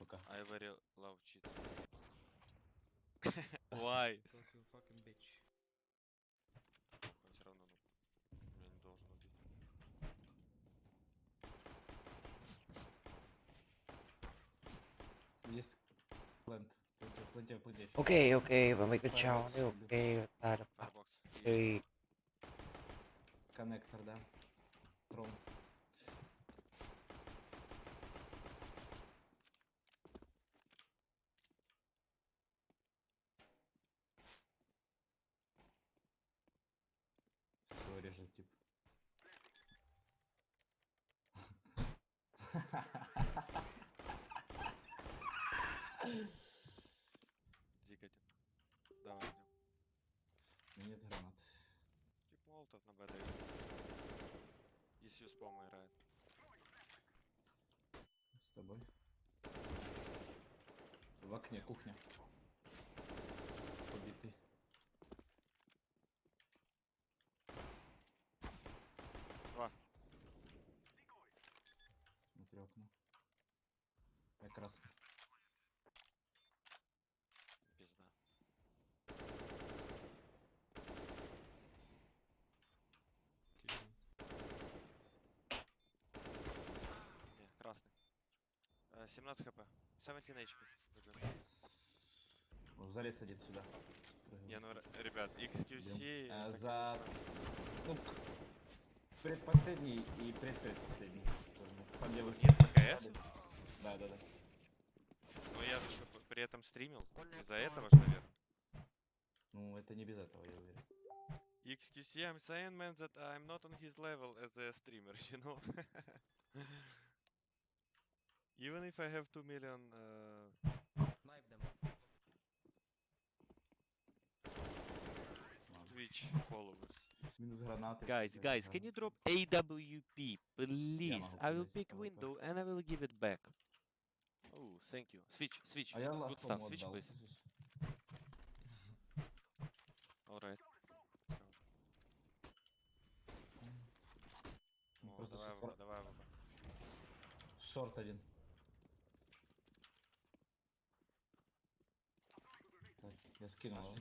пока. I very love cheat. Why? Because you fucking bitch. Он все равно меня не должен убить. Есть плент. Плентя. Okay, when we go down, okay, Firebox. okay. Коннектор, да. Трон. Все режет, тип. Зиг один. Давай идем. Нет гранат. Тип молотов на БД. Если спом играет. С тобой. В окне, кухня. Побитый. Два. Смотри окно. Я красный. Пизда. Не, красный. 17 хп. 17 HP. В зале садит сюда. Не, ну, ребят, XQC... А, это, за... конечно, Ну, предпоследний и предпредпоследний. Там где вы... Вниз на КС? Да. Но я же что, при этом стримил. Из-за этого же, наверное. Ну, это не без этого, я уверен. XQC, I'm saying, man, that I'm not on his level as a streamer, you know? Even if I have 2 million Knife them. Twitch followers. Минус гранаты. Guys, can you drop AWP, please? I will pick window and I will give it back. Oh, thank you. Switch. А я Good лахом stuff. Switch, отдал. please. Alright. Ну, О, просто давай, сейчас выбор, давай, выбор. Шорт один. Так, я скинул.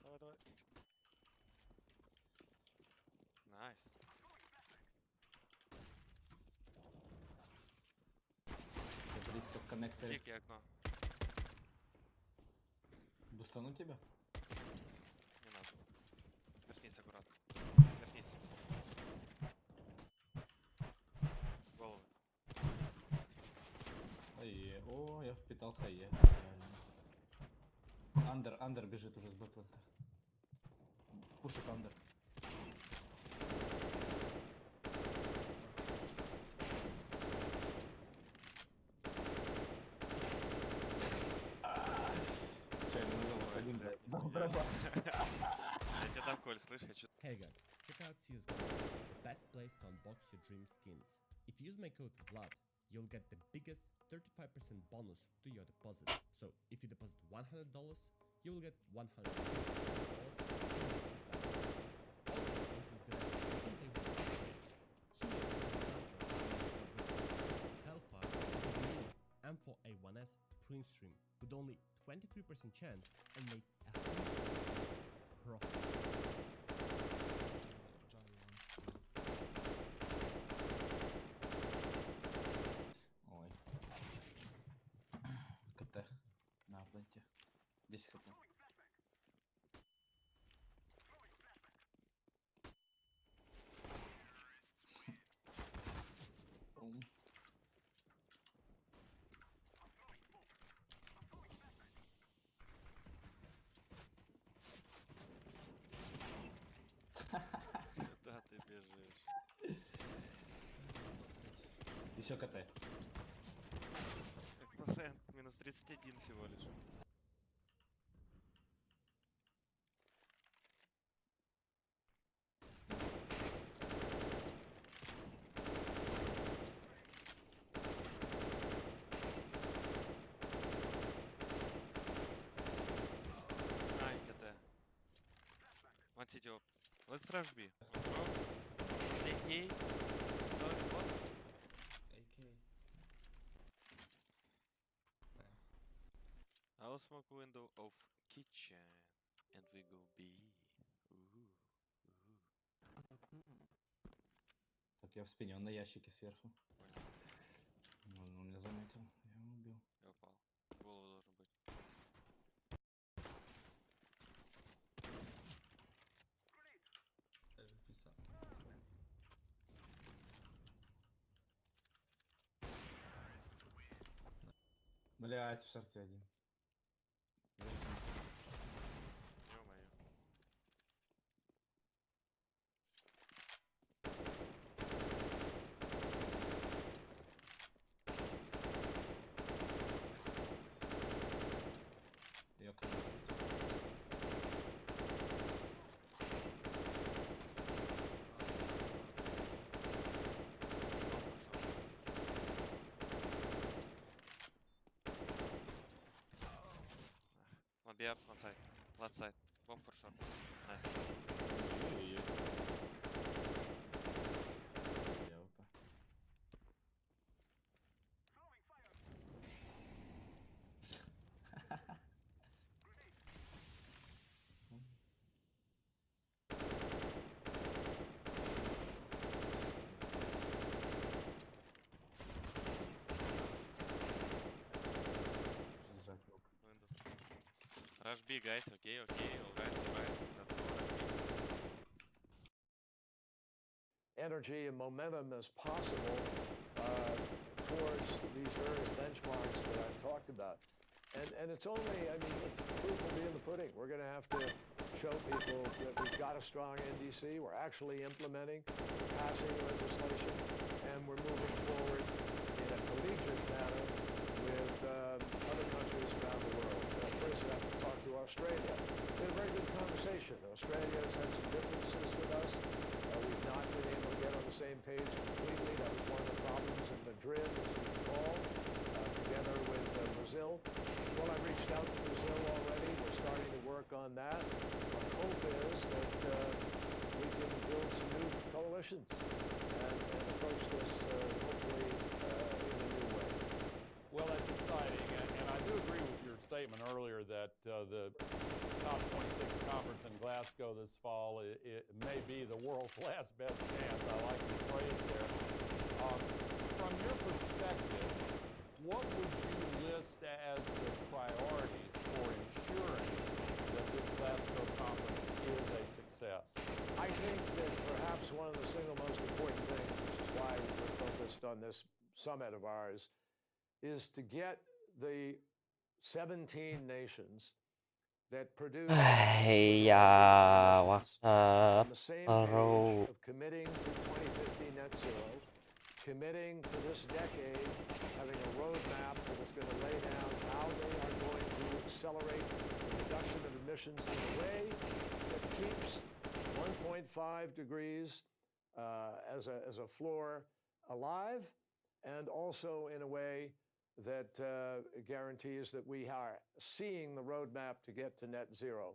Давай. Найс. Я близко в коннекторе. Тихо окно. Бустану тебя? Не надо. Вернись аккуратно. Вернись. Голову. Ае. О, я впитал хае. Андер бежит уже с бэкплента. Пушит андер. Один, Ой, да. Я тебя там, Коль, слышь, хочу... Hey guys, check out csgo, the best place to unbox your dream skins. If you use my code VLAD, you'll get the biggest 35% bonus to your deposit. So if you deposit $100, you will get $100. Also, this is good. You can pay with options. Hellfire, and for a 1S print stream with only 23% chance and make a 100% profit. Ой. КТ. На пленте. 10 хп. Куда ты бежишь? Еще КТ. Как пациент, минус 31 всего лишь. Ай, КТ. One city up. Let's rush B. One drop. AK. Sorry, what? AK. No smoke window of kitchen. And we go B. Ooh. Так, я в спине, он на ящике сверху. Понял. Он меня заметил, я его убил. Я упал. В голову должен быть. Даже писал. Блять, в шарте один. Ё-моё. Я кручу. One B up, one side. Left side. Bomb for sure. Nice. Ой-ой-ой. Я опа. Жак лук. Window. Rush B, guys. Okay, alright. That's all right. Energy and momentum as possible towards these various benchmarks that I've talked about. And it's only, I mean, it's proof will be in the pudding. We're going to have to show people that we've got a strong NDC. We're actually implementing, passing legislation, and we're moving forward in a collegiate manner with other countries around the world. First, I have to talk to Australia. We had a very good conversation. Australia has had some differences with us. We've not been able to get on the same page completely. That was one of the problems in Madrid, as you recall, together with Brazil. Well, I've reached out to Brazil already. We're starting to work on that. My hope is that we can build some new coalitions and approach this hopefully in a new way. Well, that's exciting, and I do agree with your statement earlier that the COP26 conference in Glasgow this fall it may be the world's last best chance. I like your phrase there. From your perspective, what would you list as the priorities for ensuring that this Glasgow conference is a success? I think that perhaps one of the single most important things, which is why we're focused on this summit of ours, is to get the 17 nations that produce Hey, what's on up, the same bro? page of committing to 2050 net zero, committing to this decade having a roadmap that is going to lay down how they are going to accelerate the reduction of emissions in a way that keeps 1.5 degrees as a floor alive, and also in a way that guarantees that we are seeing the roadmap to get to net zero.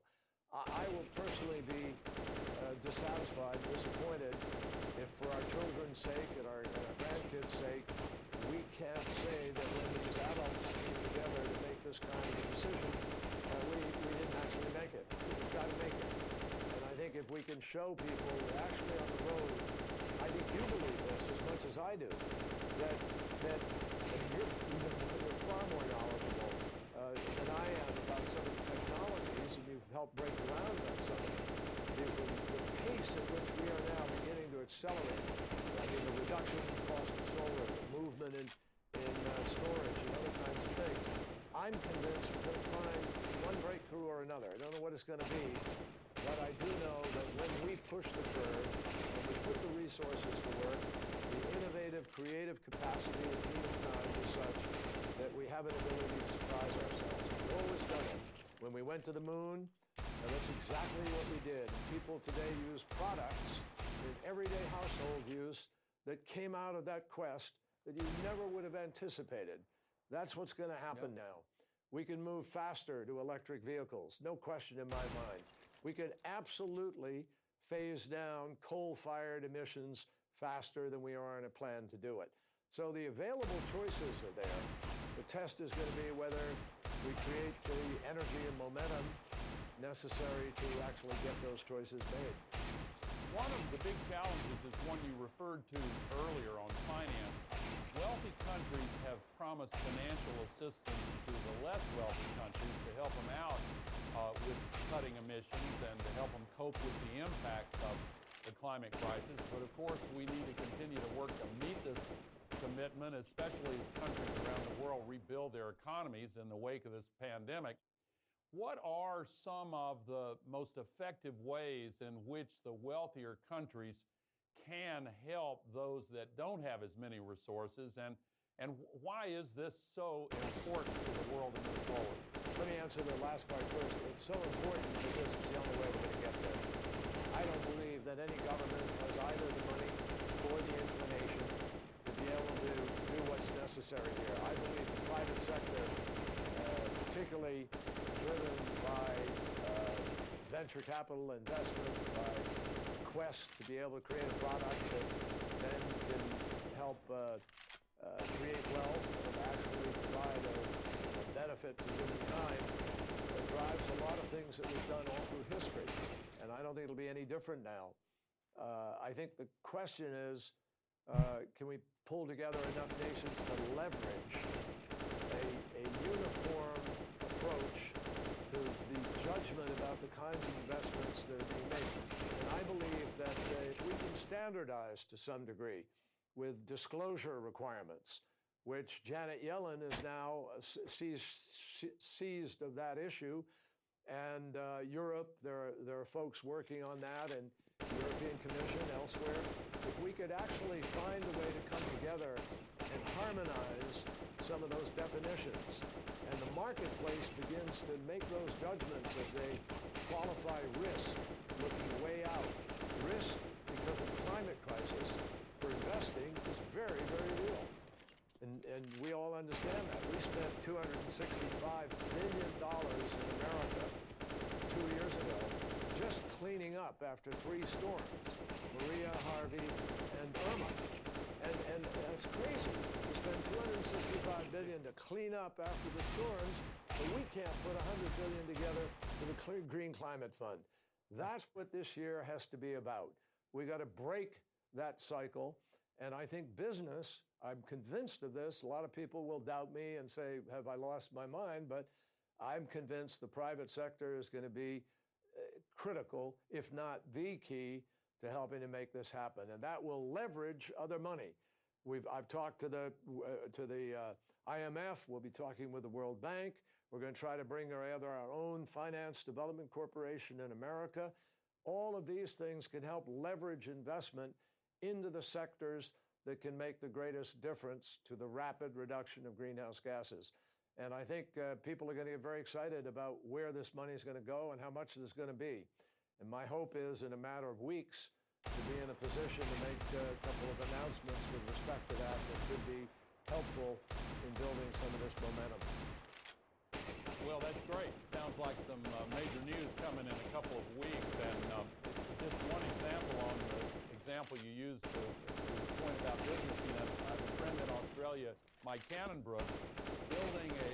I will personally be dissatisfied and disappointed if for our children's sake and our grandkids' sake, we can't say that when these adults came together to make this kind of a decision, we didn't actually make it. We've got to make it. And I think if we can show people that actually on the road, I think you believe this as much as I do, that you're far more knowledgeable than I am about some of the technologies, and you've helped break ground on some of them. The pace at which we are now beginning to accelerate, I mean, the reduction in cost of solar, the movement in storage and other kinds of things, I'm convinced we're going to find one breakthrough or another. I don't know what it's going to be, but I do know that when we push the curve and we put the resources to work, the innovative, creative capacity of humankind is such that we have an ability to surprise ourselves. We've always done it. When we went to the moon, that's exactly what we did. People today use products in everyday household use that came out of that quest that you never would have anticipated. That's what's going to happen now. We can move faster to electric vehicles, no question in my mind. We can absolutely phase down coal-fired emissions faster than we are in a plan to do it. So the available choices are there. The test is going to be whether we create the energy and momentum necessary to actually get those choices made. One of the big challenges is one you referred to earlier on finance. Wealthy countries have promised financial assistance to the less wealthy countries to help them out with cutting emissions and to help them cope with the impacts of the climate crisis. But of course, we need to continue to work to meet this commitment, especially as countries around the world rebuild their economies in the wake of this pandemic. What are some of the most effective ways in which the wealthier countries can help those that don't have as many resources, and why is this so important to the world to move forward? Let me answer the last part first. It's so important because it's the only way we're going to get there. I don't believe that any government has either the money or the inclination to be able to do what's necessary here. I believe the private sector, particularly driven by venture capital investment, by the quest to be able to create a product that then can help create wealth and actually provide a benefit to humankind, drives a lot of things that we've done all through history. And I don't think it'll be any different now. I think the question is, can we pull together enough nations to leverage a uniform approach to the judgment about the kinds of investments that are being made? And I believe that if we can standardize to some degree with disclosure requirements, which Janet Yellen is now seized of that issue, and Europe, there are folks working on that, and the European Commission elsewhere. If we could actually find a way to come together and harmonize some of those definitions, and the marketplace begins to make those judgments as they qualify risk, looking way out. Risk, because of climate crisis, for investing is very, very real. And we all understand that. We spent $265 billion in America 2 years ago just cleaning up after 3 storms, Maria, Harvey, and Irma. And that's crazy. We spend $265 billion to clean up after the storms, but we can't put $100 billion together for the Green Climate Fund. That's what this year has to be about. We got to break that cycle. And I think business, I'm convinced of this. A lot of people will doubt me and say, have I lost my mind? But I'm convinced the private sector is going to be critical, if not the key, to helping to make this happen. And that will leverage other money. I've talked to the IMF. We'll be talking with the World Bank. We're going to try to bring together our own Finance Development Corporation in America. All of these things can help leverage investment into the sectors that can make the greatest difference to the rapid reduction of greenhouse gases. And I think people are going to get very excited about where this money is going to go and how much there's going to be. And my hope is, in a matter of weeks, to be in a position to make a couple of announcements with respect to that could be helpful in building some of this momentum. Well, that's great. Sounds like some major news coming in a couple of weeks. And just one example on the example you used to point about business. I have a friend in Australia, Mike Cannonbrook, building a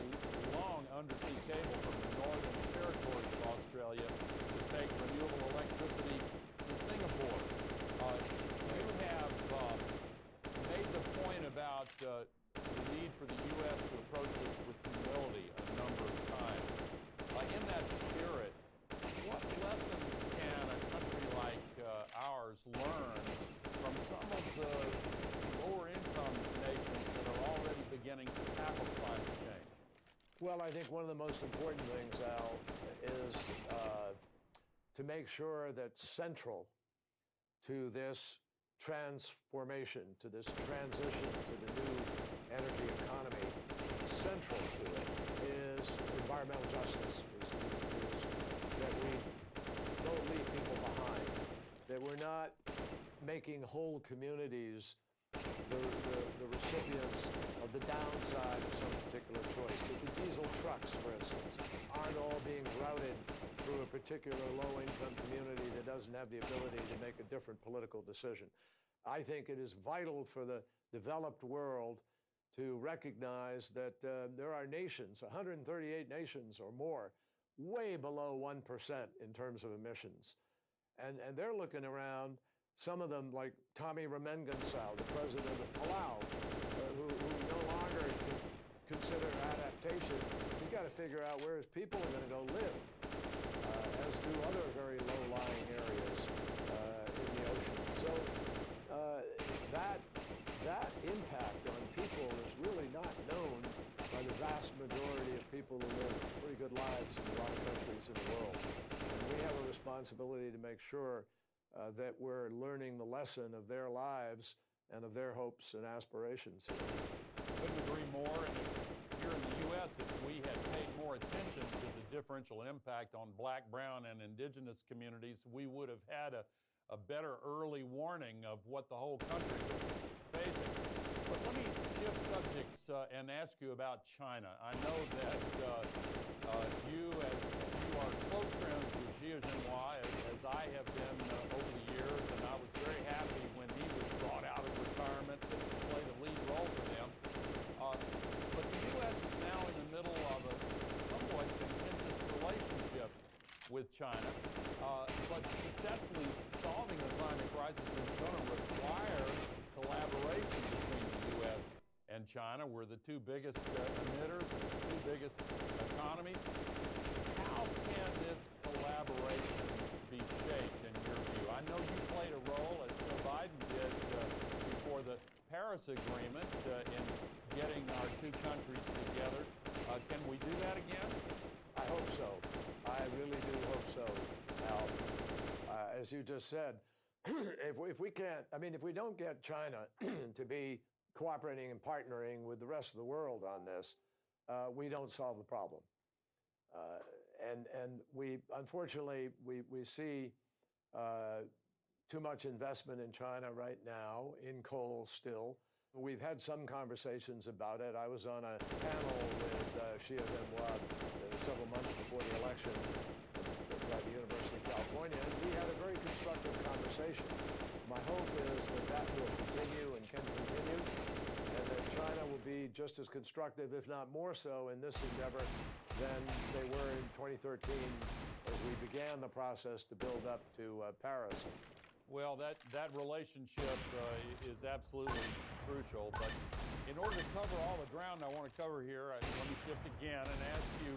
long undersea cable from the Northern Territories of Australia to take renewable electricity to Singapore. You have made the point about the need for the U.S. to approach this with humility a number of times. In that spirit, what lessons can a country like ours learn from some of the lower income nations that are already beginning to tackle climate change? Well, I think one of the most important things, Al, is to make sure that central to this transformation, to this transition to the new energy economy, central to it is environmental justice, is that we don't leave people behind, that we're not making whole communities the recipients of the downside of some particular choice. That the diesel trucks, for instance, aren't all being routed through a particular low-income community that doesn't have the ability to make a different political decision. I think it is vital for the developed world to recognize that there are nations, 138 nations or more, way below 1% in terms of emissions. And they're looking around, some of them like Tommy Ramengensau, the president of Palau, who no longer can consider adaptation. He's got to figure out where his people are going to go live, as do other very low-lying areas in the ocean. So that impact on people is really not known by the vast majority of people who live pretty good lives in a lot of countries in the world. And we have a responsibility to make sure that we're learning the lesson of their lives and of their hopes and aspirations here. Couldn't agree more. And here in the U.S., if we had paid more attention to the differential impact on black, brown, and indigenous communities, we would have had a better early warning of what the whole country was facing. But let me shift subjects and ask you about China. I know that you are close friends with Xi Jinping, as I have been over the years, and I was very happy when he was brought out of retirement to play the lead role for them. But the U.S. is now in the middle of a somewhat contentious relationship with China. But successfully solving the climate crisis is going to require collaboration between the U.S. and China. We're the two biggest emitters and the two biggest economies. How can this collaboration be shaped in your view? I know you played a role, as Joe Biden did before the Paris Agreement, in getting our two countries together. Can we do that again? I hope so. I really do hope so, Al. As you just said, if we can't, I mean, if we don't get China to be cooperating and partnering with the rest of the world on this, we don't solve the problem. And we, unfortunately, we see too much investment in China right now, in coal still. We've had some conversations about it. I was on a panel with Xi Jinping several months before the election at the University of California, and we had a very constructive conversation. My hope is that will continue and can continue, and that China will be just as constructive, if not more so, in this endeavor than they were in 2013 as we began the process to build up to Paris. Well, that relationship is absolutely crucial. But in order to cover all the ground I want to cover here, let me shift again and ask you,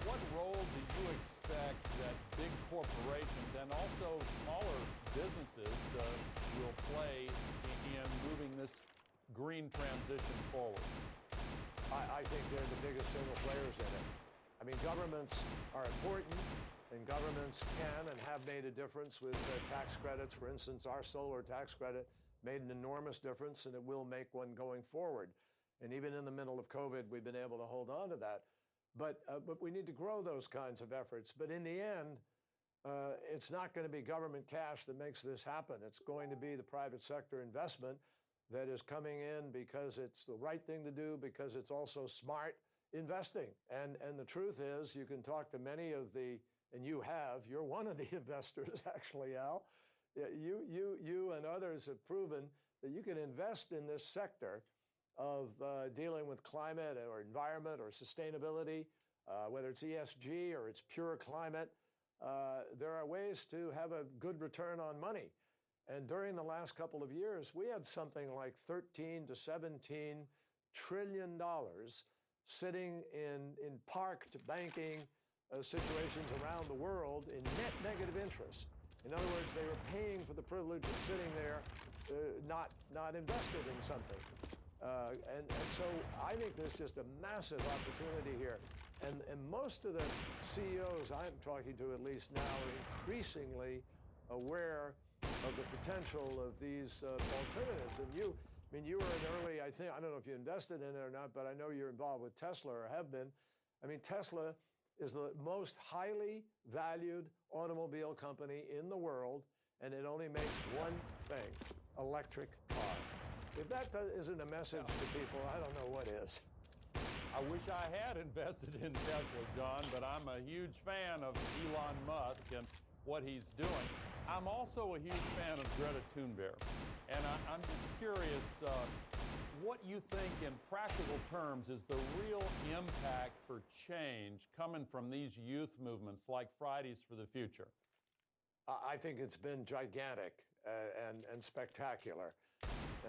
what role do you expect that big corporations and also smaller businesses will play in moving this green transition forward? I think they're the biggest single players in it. I mean, governments are important, and governments can and have made a difference with tax credits. For instance, our solar tax credit made an enormous difference, and it will make one going forward. And even in the middle of COVID, we've been able to hold on to that. But we need to grow those kinds of efforts. But in the end, it's not going to be government cash that makes this happen. It's going to be the private sector investment that is coming in because it's the right thing to do, because it's also smart investing. And the truth is, you can talk to many of the, and you're one of the investors actually, Al. You and others have proven that you can invest in this sector of dealing with climate or environment or sustainability, whether it's ESG or it's pure climate. There are ways to have a good return on money. And during the last couple of years, we had something like $13 to $17 trillion sitting in parked banking situations around the world in net negative interest. In other words, they were paying for the privilege of sitting there, not invested in something. And so I think there's just a massive opportunity here. And most of the CEOs I'm talking to, at least now, are increasingly aware of the potential of these alternatives. And you were an early, I don't know if you invested in it or not, but I know you're involved with Tesla or have been. I mean, Tesla is the most highly valued automobile company in the world, and it only makes one thing: electric car. If that isn't a message to people, I don't know what is. I wish I had invested in Tesla, John, but I'm a huge fan of Elon Musk and what he's doing. I'm also a huge fan of Greta Thunberg, and I'm just curious what you think in practical terms is the real impact for change coming from these youth movements like Fridays for the Future. I think it's been gigantic and spectacular.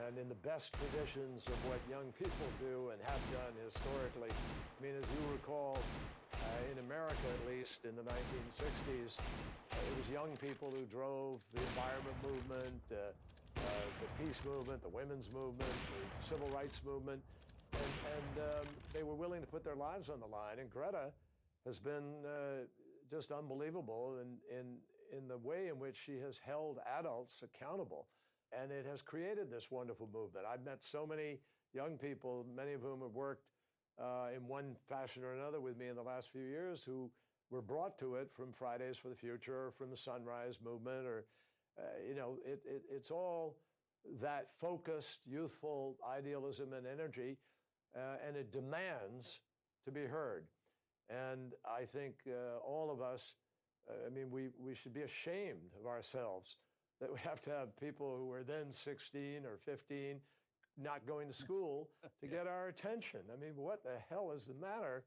And in the best traditions of what young people do and have done historically. I mean, as you recall, in America at least, in the 1960s, it was young people who drove the environment movement, the peace movement, the women's movement, the civil rights movement, and they were willing to put their lives on the line. And Greta has been just unbelievable in the way in which she has held adults accountable. And it has created this wonderful movement. I've met so many young people, many of whom have worked in one fashion or another with me in the last few years, who were brought to it from Fridays for the Future, or from the Sunrise Movement, or, it's all that focused, youthful idealism and energy, and it demands to be heard. And I think all of us, we should be ashamed of ourselves that we have to have people who were then 16 or 15 not going to school to get our attention. I mean, what the hell is the matter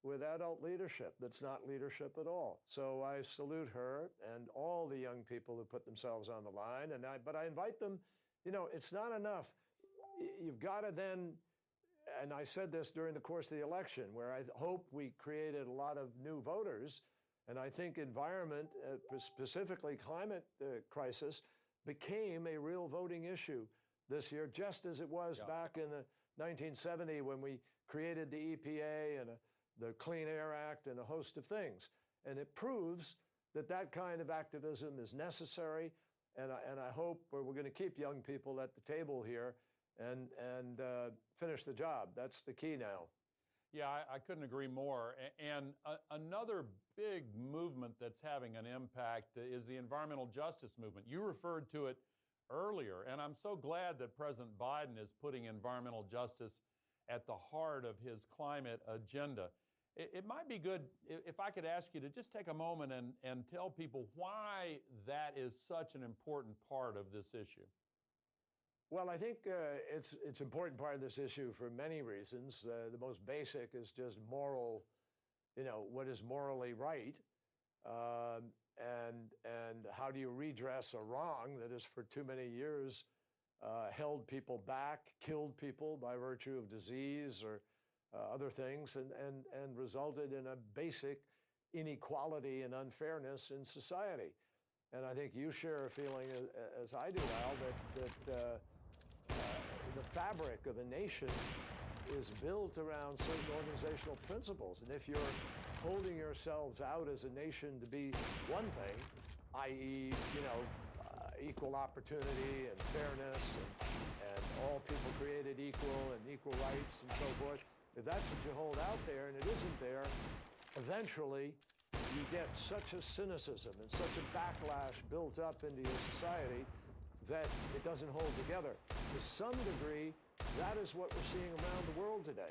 with adult leadership that's not leadership at all? So I salute her and all the young people who put themselves on the line. But I invite them, it's not enough. You've got to then, and I said this during the course of the election, where I hope we created a lot of new voters. And I think environment, specifically climate crisis, became a real voting issue this year, just as it was back in the 1970 when we created the EPA and the Clean Air Act and a host of things. And it proves that that kind of activism is necessary. And I hope we're going to keep young people at the table here and finish the job. That's the key now. Yeah, I couldn't agree more. And another big movement that's having an impact is the environmental justice movement. You referred to it earlier, and I'm so glad that President Biden is putting environmental justice at the heart of his climate agenda. It might be good if I could ask you to just take a moment and tell people why that is such an important part of this issue. Well, I think it's an important part of this issue for many reasons. The most basic is just moral, what is morally right, and how do you redress a wrong that has for too many years held people back, killed people by virtue of disease or other things, and resulted in a basic inequality and unfairness in society. And I think you share a feeling, as I do, Al, that the fabric of a nation is built around certain organizational principles. And if you're holding yourselves out as a nation to be one thing, i.e., equal opportunity and fairness and all people created equal and equal rights and so forth, if that's what you hold out there and it isn't there, eventually you get such a cynicism and such a backlash built up into your society that it doesn't hold together. To some degree, that is what we're seeing around the world today,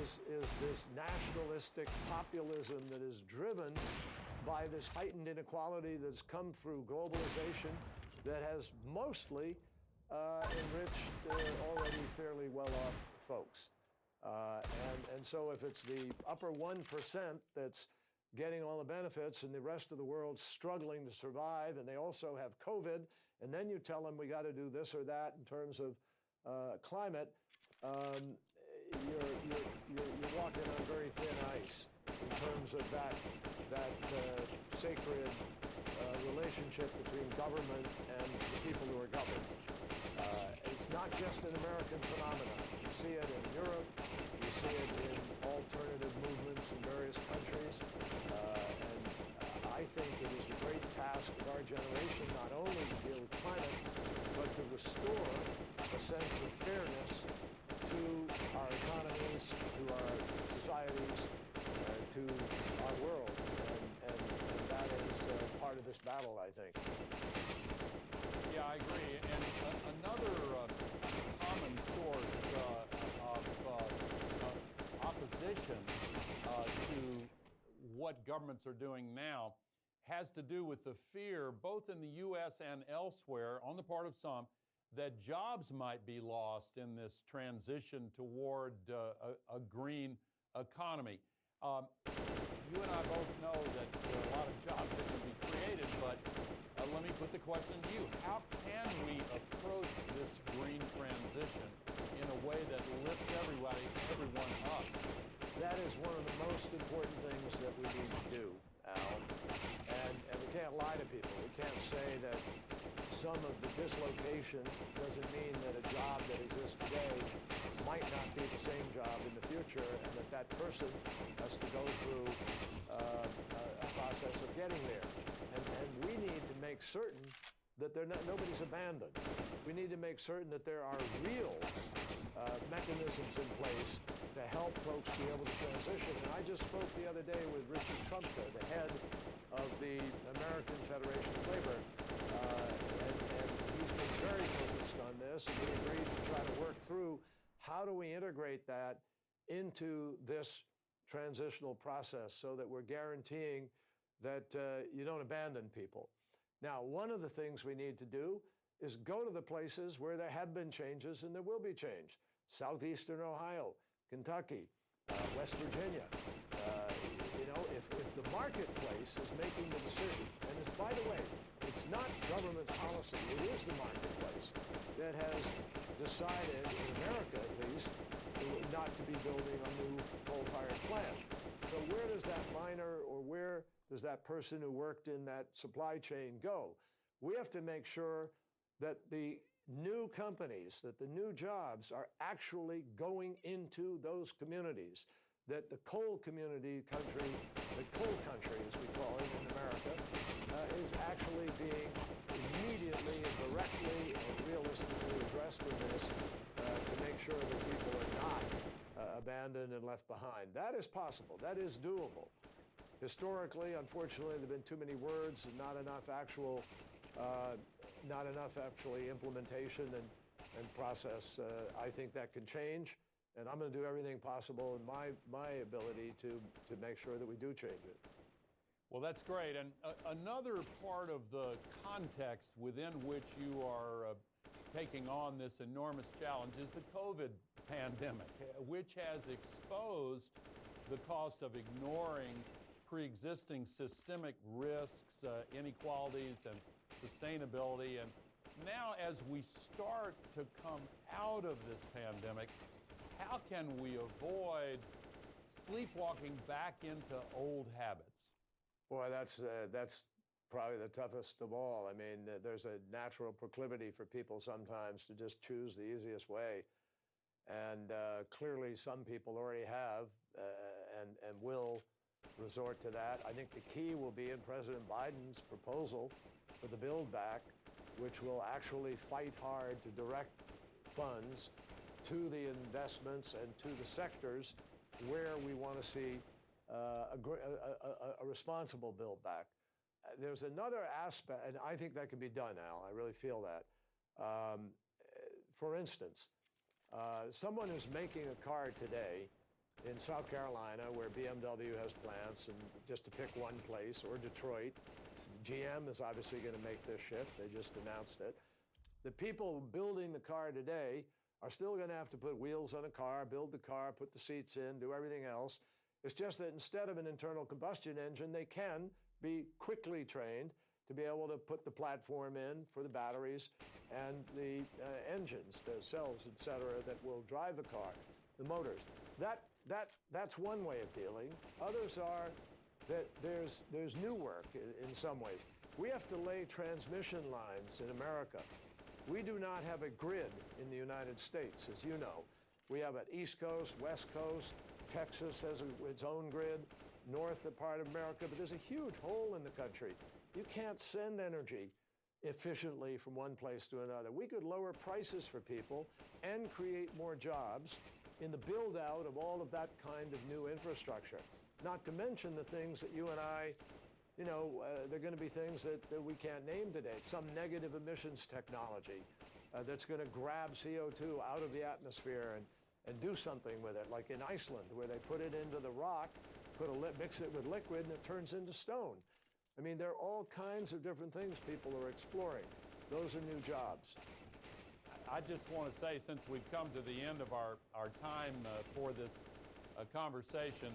is this nationalistic populism that is driven by this heightened inequality that's come through globalization that has mostly enriched already fairly well-off folks. And so if it's the upper 1% that's getting all the benefits and the rest of the world's struggling to survive, and they also have COVID, and then you tell them we got to do this or that in terms of climate, you're walking on very thin ice in terms of that sacred relationship between government and the people who are governed. It's not just an American phenomenon. You see it in Europe, you see it in alternative movements in various countries, and I think it is the great task of our generation not only to deal with climate, but to restore a sense of fairness to our economies, to our societies, to our world. And that is part of this battle, I think. Yeah, I agree. And another common source of opposition to what governments are doing now has to do with the fear, both in the U.S. and elsewhere, on the part of some, that jobs might be lost in this transition toward a green economy. You and I both know that a lot of jobs are going to be created, but let me put the question to you. How can we approach this green transition in a way that lifts everyone up? That is one of the most important things that we need to do, Al. And we can't lie to people. We can't say that some of the dislocation doesn't mean that a job that exists today might not be the same job in the future, and that person has to go through a process of getting there. And we need to make certain that nobody's abandoned. We need to make certain that there are real mechanisms in place to help folks be able to transition. And I just spoke the other day with Richard Trumka, the head of the American Federation of Labor, and he's been very focused on this, and we agreed to try to work through how do we integrate that into this transitional process so that we're guaranteeing that you don't abandon people. Now, one of the things we need to do is go to the places where there have been changes and there will be change. Southeastern Ohio, Kentucky, West Virginia. If the marketplace is making the decision, and by the way, it's not government policy, it is the marketplace that has decided, in America at least, not to be building a new coal-fired plant. So where does that miner or where does that person who worked in that supply chain go? We have to make sure that the new companies, that the new jobs are actually going into those communities, that the coal country, as we call it in America, is actually being immediately and directly and realistically addressed in this to make sure that people are not abandoned and left behind. That is possible. That is doable. Historically, unfortunately, there have been too many words and not enough actually implementation and process. I think that can change, and I'm going to do everything possible in my ability to make sure that we do change it. Well, that's great. And another part of the context within which you are taking on this enormous challenge is the COVID pandemic, which has exposed the cost of ignoring pre-existing systemic risks, inequalities, and sustainability. And now, as we start to come out of this pandemic, how can we avoid sleepwalking back into old habits? Boy, that's probably the toughest of all. I mean, there's a natural proclivity for people sometimes to just choose the easiest way. And clearly some people already have and will resort to that. I think the key will be in President Biden's proposal for the Build Back, which will actually fight hard to direct funds to the investments and to the sectors where we want to see a responsible build back. There's another aspect, and I think that can be done, Al. I really feel that. For instance, someone who's making a car today in South Carolina, where BMW has plants, and just to pick one place, or Detroit, GM is obviously going to make this shift. They just announced it. The people building the car today are still going to have to put wheels on a car, build the car, put the seats in, do everything else. It's just that instead of an internal combustion engine, they can be quickly trained to be able to put the platform in for the batteries and the engines, the cells, et cetera, that will drive the car, the motors. That's one way of dealing. Others are that there's new work in some ways. We have to lay transmission lines in America. We do not have a grid in the United States, as you know. We have an East Coast, West Coast, Texas has its own grid, north part of America, but there's a huge hole in the country. You can't send energy efficiently from one place to another. We could lower prices for people and create more jobs in the build out of all of that kind of new infrastructure. Not to mention the things that you and I, there are going to be things that we can't name today. Some negative emissions technology that's going to grab CO2 out of the atmosphere and do something with it, like in Iceland, where they put it into the rock, mix it with liquid, and it turns into stone. I mean, there are all kinds of different things people are exploring. Those are new jobs. I just want to say, since we've come to the end of our time for this conversation,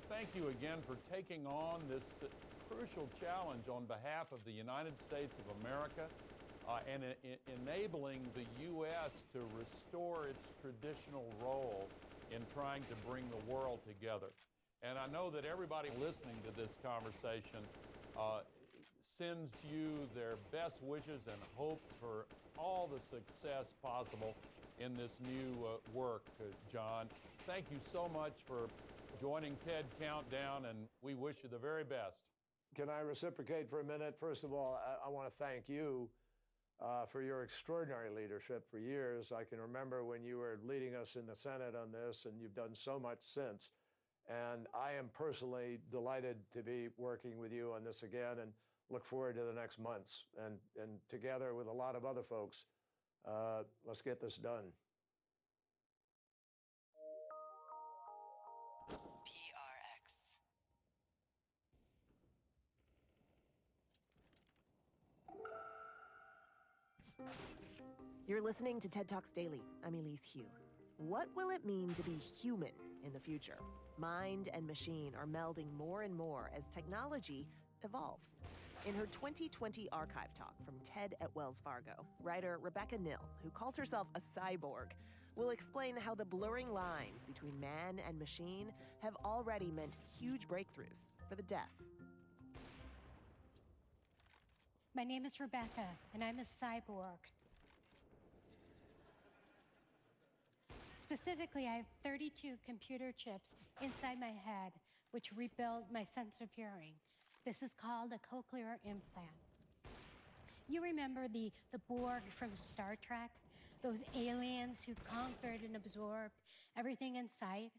thank you again for taking on this crucial challenge on behalf of the United States of America and enabling the U.S. to restore its traditional role in trying to bring the world together. And I know that everybody listening to this conversation sends you their best wishes and hopes for all the success possible in this new work, John. Thank you so much for joining TED Countdown, and we wish you the very best. Can I reciprocate for a minute? First of all, I want to thank you for your extraordinary leadership for years. I can remember when you were leading us in the Senate on this, and you've done so much since. And I am personally delighted to be working with you on this again and look forward to the next months. And together with a lot of other folks, let's get this done. PRX. You're listening to TED Talks Daily. I'm Elise Hu. What will it mean to be human in the future? Mind and machine are melding more and more as technology evolves. In her 2020 archive talk from TED at Wells Fargo, writer Rebecca Nill, who calls herself a cyborg, will explain how the blurring lines between man and machine have already meant huge breakthroughs for the deaf. My name is Rebecca, and I'm a cyborg. Specifically, I have 32 computer chips inside my head, which rebuild my sense of hearing. This is called a cochlear implant. You remember the Borg from Star Trek? Those aliens who conquered and absorbed everything in sight?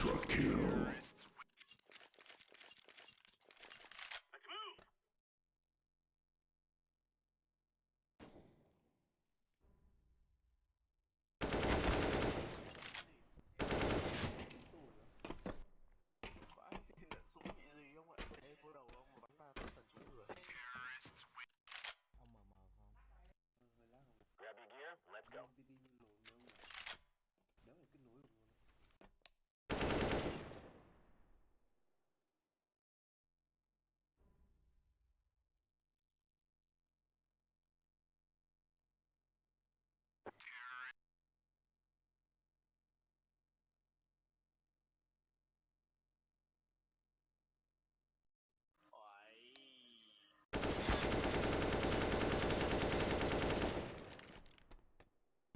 Ultra kill.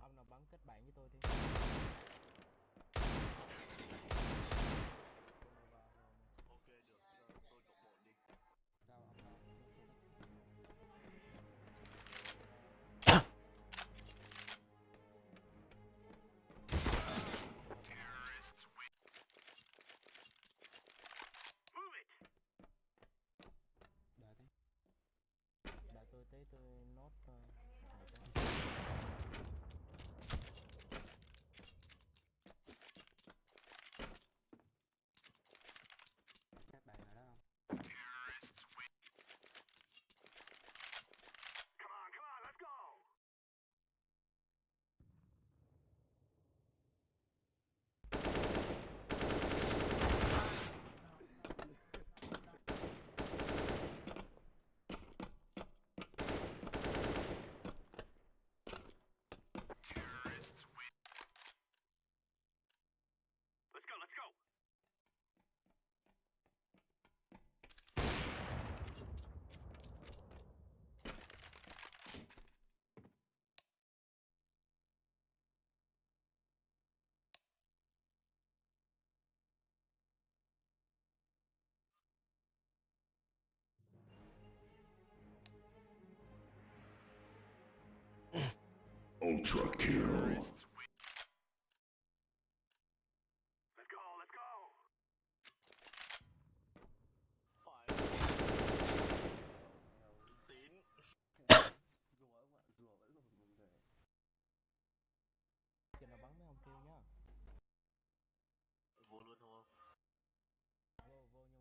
Ông nào bắn kết bạn với tôi đi. Ok được, tôi cộng một đi. Sao ông nào? Đợi tôi tí, tôi nốt các bạn ở đó không? Ultra kill. Phải. Tín. Rùa vẫn còn không thể. Cho nó bắn mấy ông kia nhá. Vô luôn không? Vô nhưng mà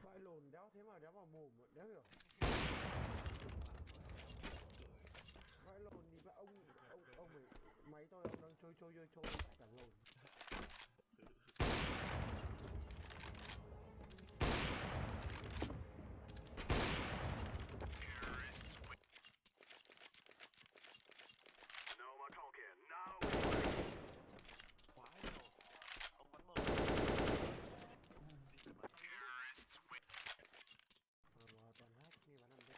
Vãi lồn đéo thế mà đéo vào mồm, đéo hiểu. Vãi lồn thì mà ông phải máy tôi ông đang trôi chẳng lồn. Quá nhiều. Ông bắn mờ. Toàn hack như bắn đéo.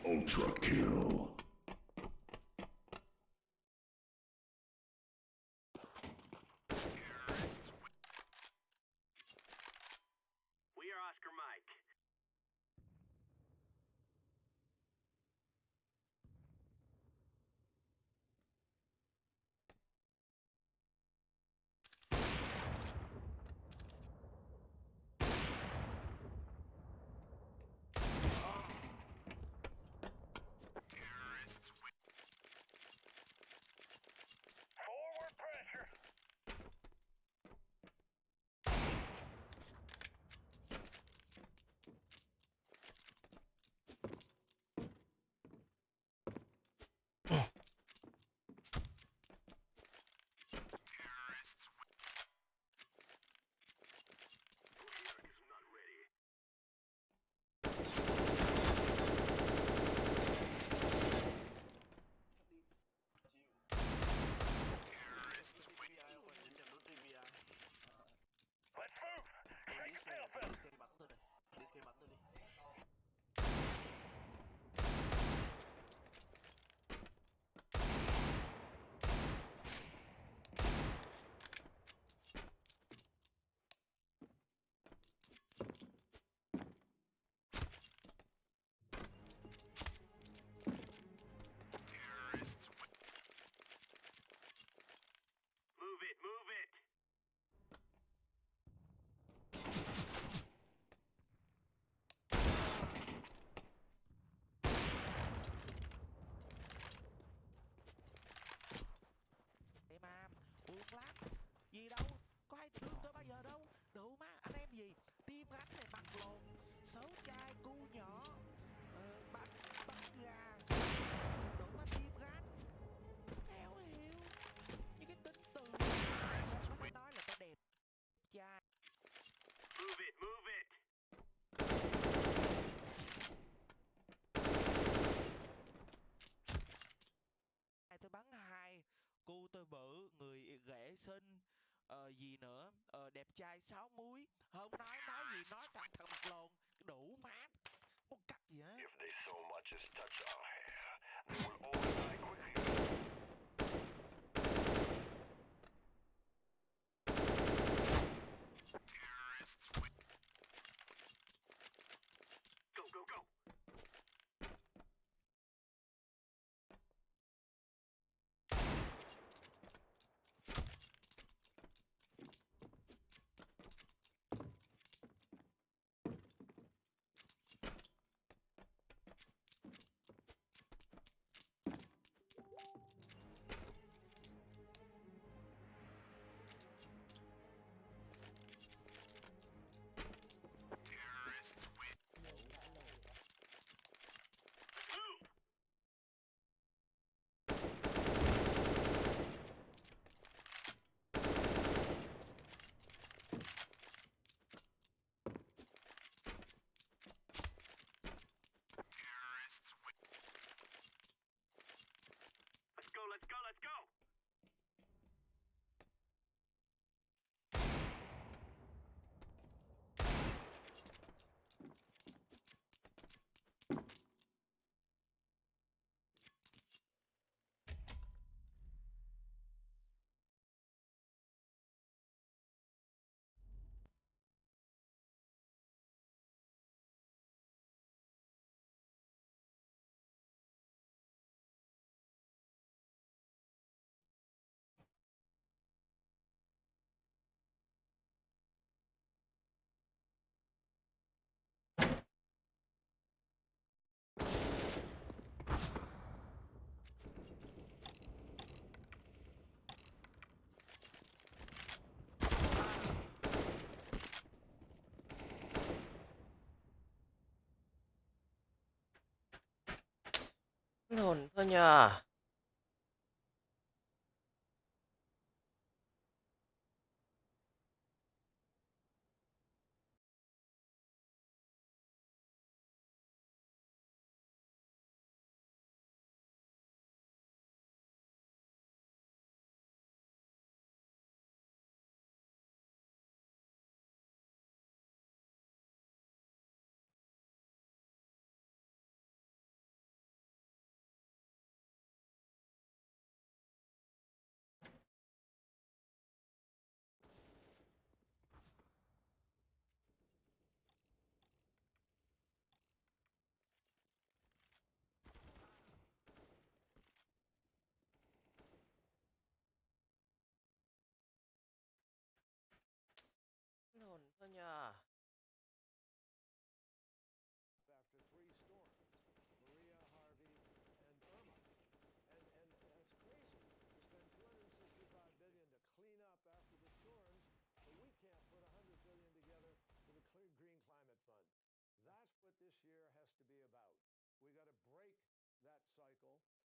Ultra kill. 6 chai cu nhỏ, bánh bắp gà, đổ má tim gánh. Eo hiểu, những cái tính từ một có thể nói là tôi đẹp trai. Move it, move it. Tôi bắn 2, cu tôi bự, người ghẻ xinh, gì nữa, đẹp trai 6 múi. Không nói gì nói thằng thằng mặt lồn, đủ má, không cắt gì hết. If they so much as touch our hair, they will all die quickly. Terrorists win. Go, go, go. Terrorists win. Move. Terrorists win. Let's go, let's go, let's go. Hồn thôi nhờ. Hồn thôi nhờ. After 3 storms, Maria, Harvey, and Irma. And that's crazy to spend $265 billion to clean up after the storms, but we can't put $100 billion together for the Green Climate Fund. That's what this year has to be about. We got to break that cycle.